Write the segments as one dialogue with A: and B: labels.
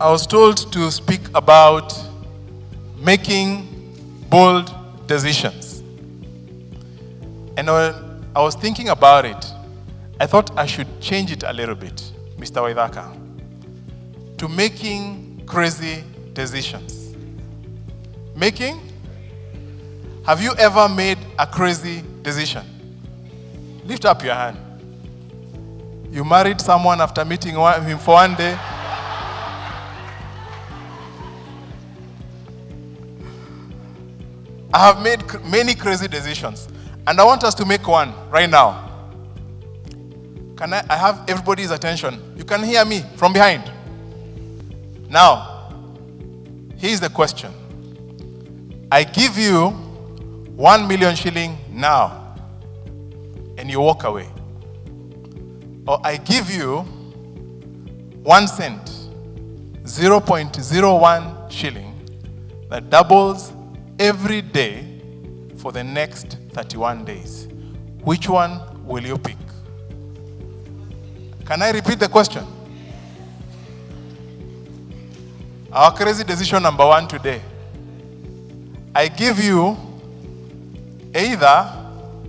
A: I was told to speak about making bold decisions. And when I was thinking about it, I thought I should change it a little bit, Mr. Waithaka, to making crazy decisions. Have you ever made a crazy decision? Lift up your hand. You married someone after meeting him for one day. I have made many crazy decisions, and I want us to make one right now. Can I have everybody's attention? You can hear me from behind. Now, here's the question. I give you 1 million shilling now, and you walk away. Or I give you 1 cent, 0.01 shilling, that doubles every day for the next 31 days. Which one will you pick? Can I repeat the question? Our crazy decision number 1 today. I give you either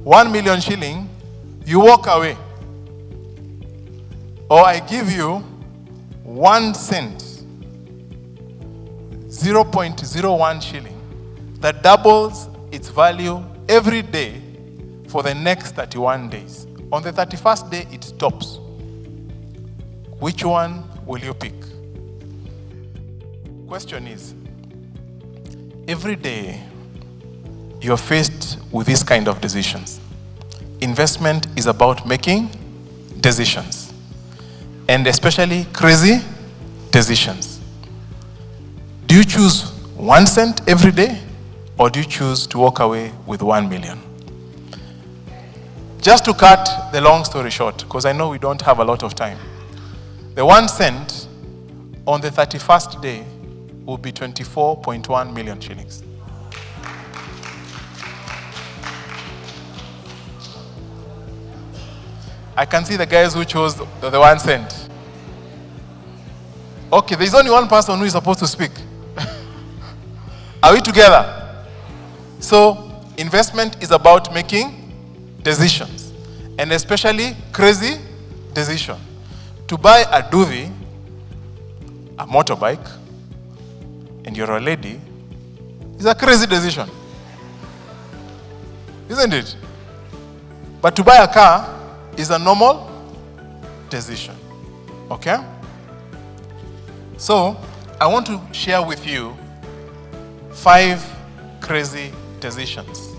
A: 1 million shilling, you walk away. Or I give you 1 cent, 0.01 shilling, that doubles its value every day for the next 31 days. On the 31st day, it stops. Which one will you pick? Question is, every day you're faced with this kind of decisions. Investment is about making decisions, and especially crazy decisions. Do you choose 1 cent every day, or do you choose to walk away with 1 million? Just to cut the long story short, because I know we don't have a lot of time, the 1 cent on the 31st day will be 24.1 million shillings. I can see the guys who chose the 1 cent. Okay, there's only one person who is supposed to speak. Are we together? So, investment is about making decisions, and especially crazy decision. To buy a duvet, a motorbike, and you're a lady, is a crazy decision. Isn't it? But to buy a car is a normal decision. Okay? So, I want to share with you 5 crazy decisions.